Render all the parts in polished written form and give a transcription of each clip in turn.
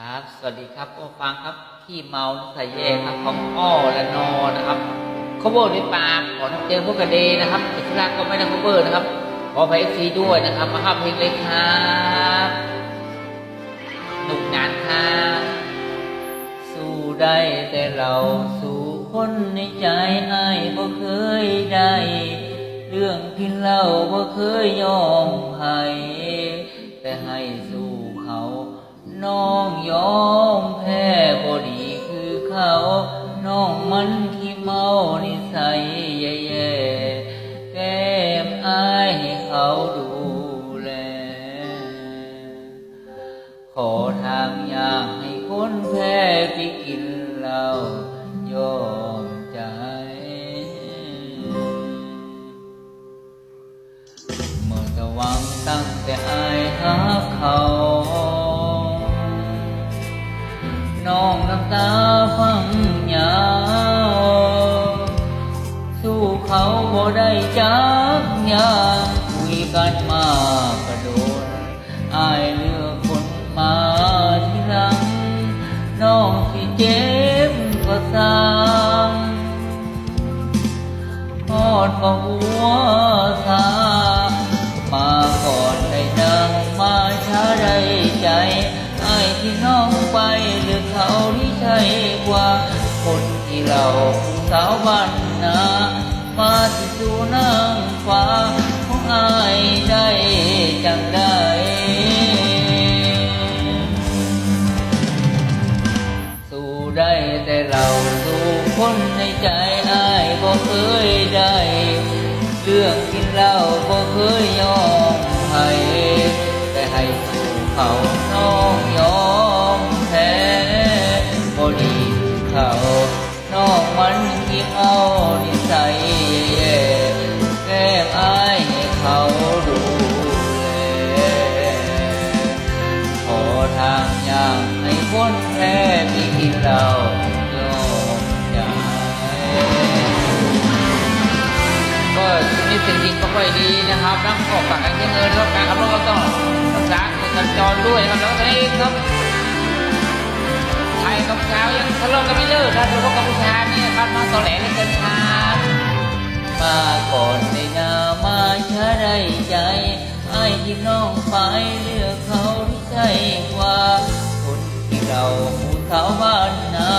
ครับสวัสดีครับผู้ฟังครับขี้เมาใส่แย่ครับของอ้อและนอนะครับเขาเวอร์ในปากขอทำเจอพวกกระเดนะครับแต่ที่แรกก็ไม่ได้เขาเวอร์นะครับขอไปเอฟซีด้วยนะครับมาห้าเพลงเลยครับหนุกนานครับสู้ได้แต่เราสู้คนในใจอ้ายบ่เคยได้เรื่องกินเหล้าบ่เคยยอมให้แต่ให้สู้เขาน้องยอมแพ้บ่ดีคือเขาน้องมันขี้เมานิสัยแย่ๆแก้มอายให้เขาดูแลขอทางอย่างให้คนแพ้ไปกินเหล้ายอมใจเมื่อตะวังตั้งแต่อายหาเขาน้องน้ำตาฟังยาวสู้เขาบ่ได้จักอย่างคุยกันมากระโดดอายเลือกคนมาทีหลังน้องสิเจ็บก็สร้างทอดก็หัวสามาก่อนได้ดังมาช้าได้ใจไอ้ที่น้องไปหรือเขาที่ใช่กว่าคนที่เราผู้สาวบ้านนามาที่สู่นางฟ้าของอายได้จังได้สู้ได้แต่เราสู้คนในใจอายบ่เคยได้เรื่องกินเหล้าบ่เคยยอมให้แต่ให้สู้เขาน้องยอมแพ้บ่ดีเขาน้องมันขี้เอานิสัยแย่แก้มอายให้เขาดูแลขอทางอย่างให้คนแพ้ที่กินเหล้ายอมใจก็ชีวิตเศรษฐกิจก็ค่อยดีนะครับทั้งออกปากการเงินแล้วการขับรถก็ต้องรักษาการจรด้วยครับแล้วก็เองครับไทยกับชาวยังทะเลาะกันไม่เลิกครับโดยเฉพาะกัมพูชานี่ครับมาตอแหลเลยกันครับมาก่อนในนามาช้าได้ใจไอ้ที่น้องไปเลือกเขาที่ใช่กว่าคนที่เราผู้สาวบ้านนา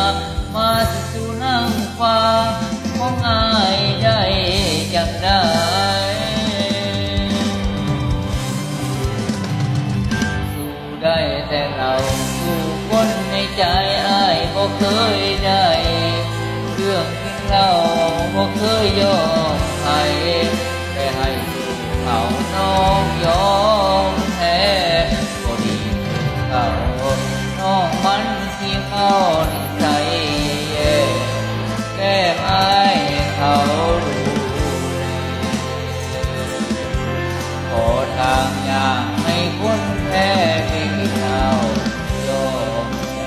มาสู่นั่งฟ้าของอายได้จังได้สู้ได้แต่เราสู้คนในใจอ้ายบ่เคยได้เรื่องกินเหล้าบ่เคยยอมให้แต่ให้สู้เขาน้องยอมแพ้บ่ดีเขาน้องมันที่เขานิสัยแย่แก้มอายให้เขาดูขอทางอย่างให้คนแพ้ไปกินเหล้ายอมใจ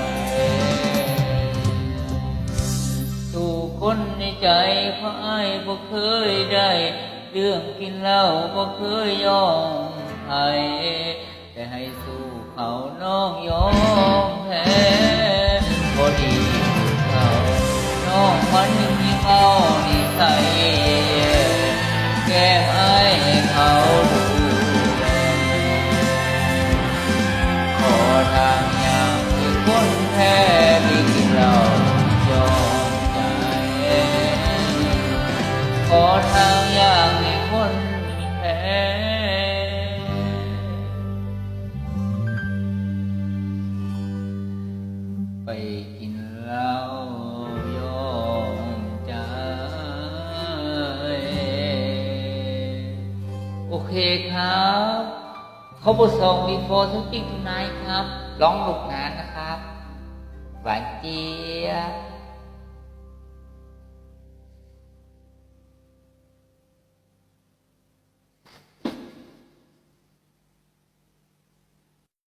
สู่คนในใจเพราะอ้ายบ่เคยได้เรื่องกินเหล้าบ่เคยยอมให้แต่ให้สู้เขาน้องยอมแพ้บ่ดีเขาน้องมันมีเขานิสัยแก้มอายให้เขาดูขอทางอย่างที่คนแพ้ไม่กินเหล้ายอมใจขอทางอย่างที่คนแพ้ไปกินเหล้ายอมใจโอเคครับเขาบทส่งบีโฟร์ทั้งจริงทุนายครับร้องหนุกงานนะครับหวานเจี๊ยบ